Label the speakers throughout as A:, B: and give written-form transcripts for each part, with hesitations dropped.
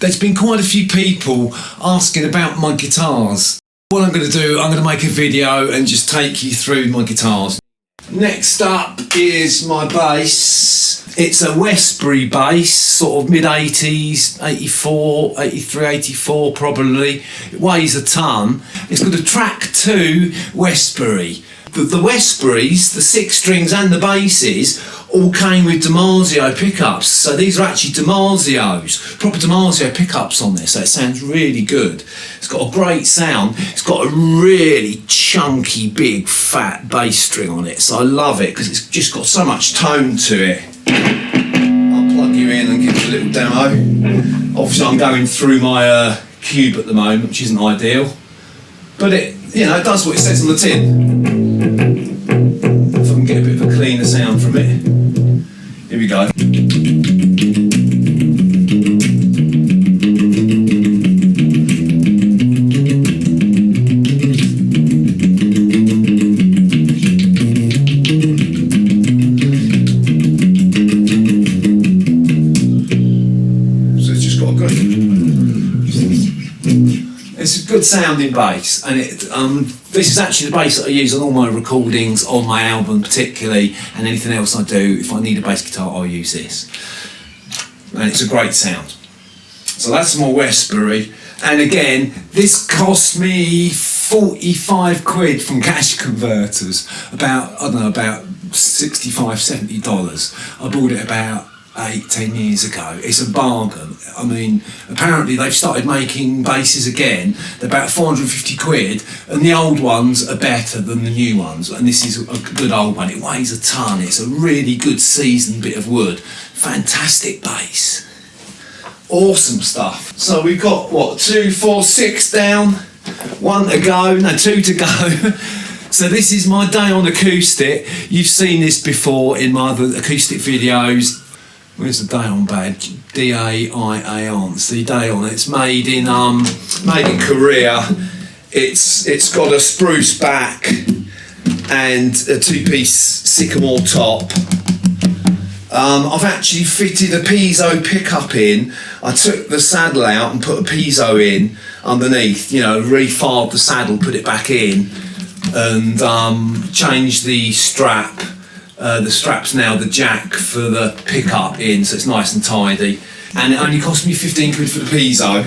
A: There's been quite a few people asking about my guitars. What I'm going to do, I'm going to make a video and just take you through my guitars. Next up is my bass. It's a Westbury bass, sort of mid-80s, 84, 83, 84 probably. It weighs a ton. It's got a track 2 Westbury. The Westburys, the 6 strings and the basses, all came with DiMarzio pickups. So these are actually DiMarzios, proper DiMarzio pickups on this, so it sounds really good. It's got a great sound. It's got a really chunky, big, fat bass string on it, so I love it because it's just got so much tone to it. I'll plug you in and give you a little demo. Obviously I'm going through my cube at the moment, which isn't ideal, but it, you know, it does what it says on the tin. If I can get a bit of a cleaner sound from it. Here we go. So it's just got a good... It's a good sounding bass, and this is actually the bass that I use on all my recordings, on my album particularly, and anything else I do. If I need a bass guitar, I'll use this. And it's a great sound. So that's my Westbury. And again, this cost me 45 quid from Cash Converters. About, I don't know, about $65, $70. I bought it about 8-10 years ago. It's a bargain. I mean, apparently they've started making basses again. They're about 450 quid, and the old ones are better than the new ones, and this is a good old one. It weighs a ton. It's a really good seasoned bit of wood. Fantastic bass. Awesome stuff. So we've got what, 2, 4, 6 down, 1 to go, no, 2 to go. So this is my Dayan acoustic. You've seen this before in my other acoustic videos. Where's the Dayan badge? D-A-I-A-N. See, Dayan. It's made in Korea. It's got a spruce back and a 2-piece sycamore top. I've actually fitted a piezo pickup in. I took the saddle out and put a piezo in underneath. You know, refired the saddle, put it back in, and changed the strap. The strap's now the jack for the pickup in, so it's nice and tidy. And it only cost me 15 quid for the piezo.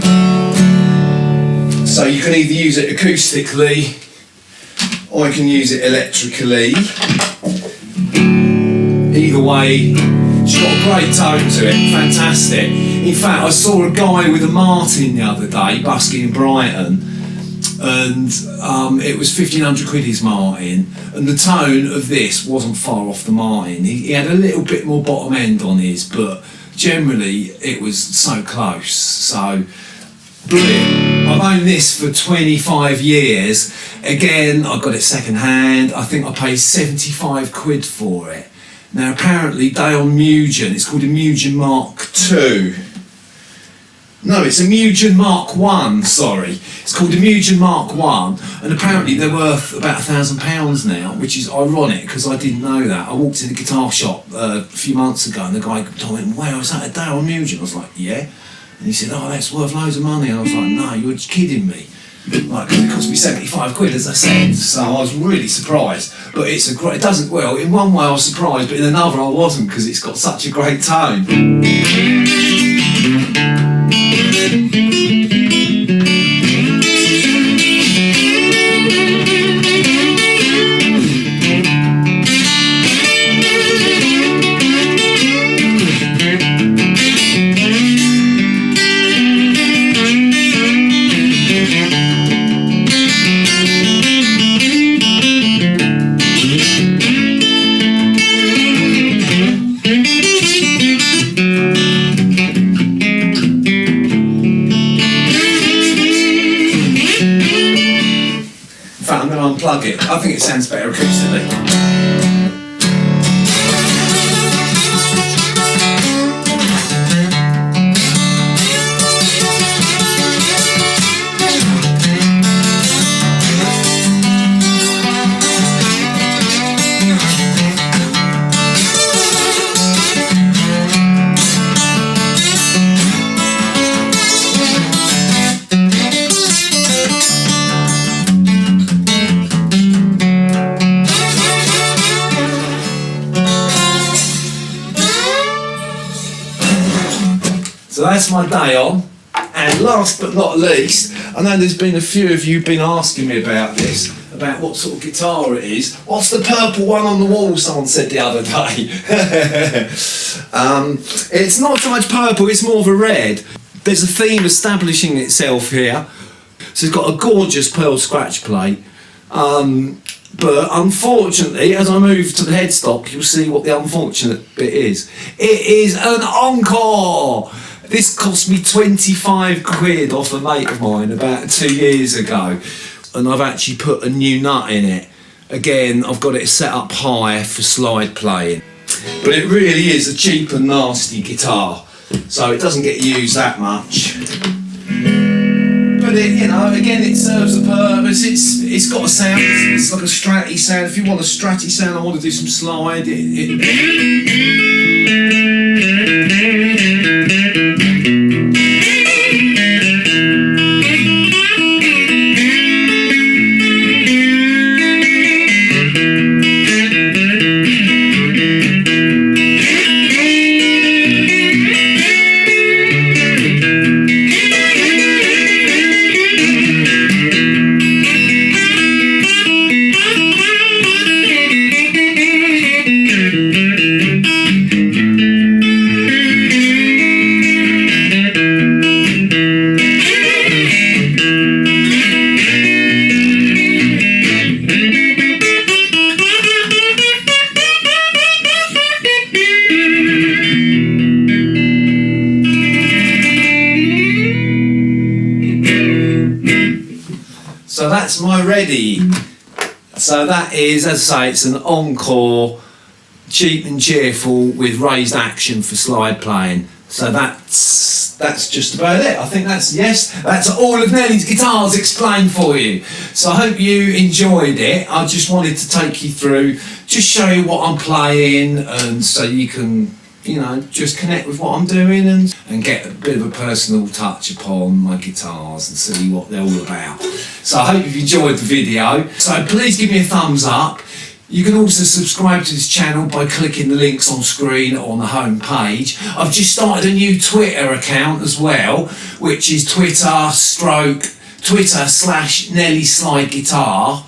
A: So you can either use it acoustically or you can use it electrically. Either way, it's got a great tone to it, fantastic. In fact, I saw a guy with a Martin the other day, busking in Brighton, and it was 1,500 quid his Martin, and the tone of this wasn't far off the Martin. He had a little bit more bottom end on his, but generally it was so close. So brilliant. I've owned this for 25 years. Again, I got it second hand. I think I paid 75 quid for it. Now apparently Dayan Mugen, it's called a Mugen Mark II. No, it's a Mugen Mark 1, sorry. It's called a Mugen Mark 1, and apparently they're worth about £1,000 now, which is ironic because I didn't know that. I walked in a guitar shop a few months ago and the guy told me, wow, is that a Dayan Mugen? I was like, yeah. And he said, oh, that's worth loads of money. And I was like, no, you're kidding me. Like, cause it cost me 75 quid, as I said, so I was really surprised. But it's a great, it doesn't, well, in one way I was surprised, but in another I wasn't, because it's got such a great tone. Unplug it. I think it sounds better acoustically. So that's my Dayan. And last but not least, I know there's been a few of you been asking me about this, about what sort of guitar it is. What's the purple one on the wall, someone said the other day. It's not so much purple, it's more of a red. There's a theme establishing itself here. So it's got a gorgeous pearl scratch plate. But unfortunately, as I move to the headstock, you'll see what the unfortunate bit is. It is an Encore! This cost me 25 quid off a mate of mine about 2 years ago. And I've actually put a new nut in it. Again, I've got it set up high for slide playing. But it really is a cheap and nasty guitar. So it doesn't get used that much. But it, you know, again, it serves a purpose. It's got a sound. It's like a stratty sound. If you want a stratty sound, I want to do some slide. So that's my ready. So that is, as I say, it's an Encore, cheap and cheerful with raised action for slide playing. So that's just about it. I think that's all of Nelly's guitars explained for you. So I hope you enjoyed it. I just wanted to take you through, just show you what I'm playing, and so you can, you know, just connect with what I'm doing and get a bit of a personal touch upon my guitars and see what they're all about. So I hope you've enjoyed the video. So please give me a thumbs up. You can also subscribe to this channel by clicking the links on screen or on the home page. I've just started a new Twitter account as well, which is Twitter/Nelly Slide Guitar.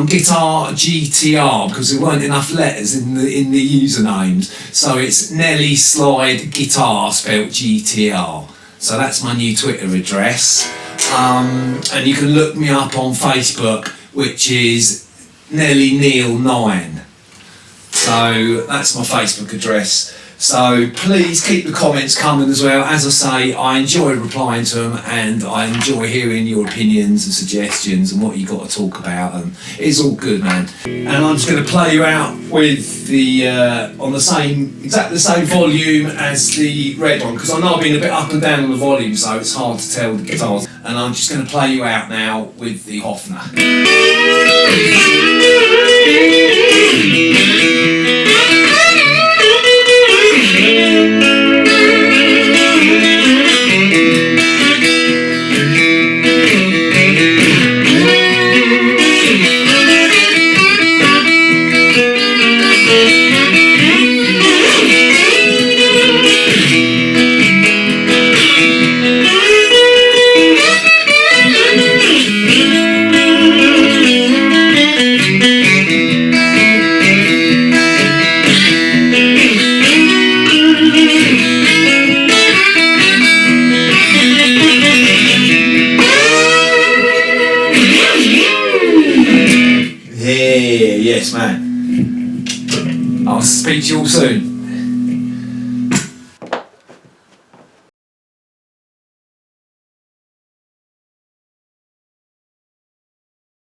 A: Guitar GTR, because there weren't enough letters in the usernames, so it's Nelly Slide Guitar spelled GTR. So that's my new Twitter address, and you can look me up on Facebook, which is Nelly Neil 9. So that's my Facebook address. So please keep the comments coming as well. As I say, I enjoy replying to them, and I enjoy hearing your opinions and suggestions and what you got to talk about, and it's all good, man. And I'm just going to play you out with the on the same, exactly the same volume as the red one, because I know I've been a bit up and down on the volume, so it's hard to tell the guitars. And I'm just going to play you out now with the Hofner. Yes, man. I'll speak to you all soon.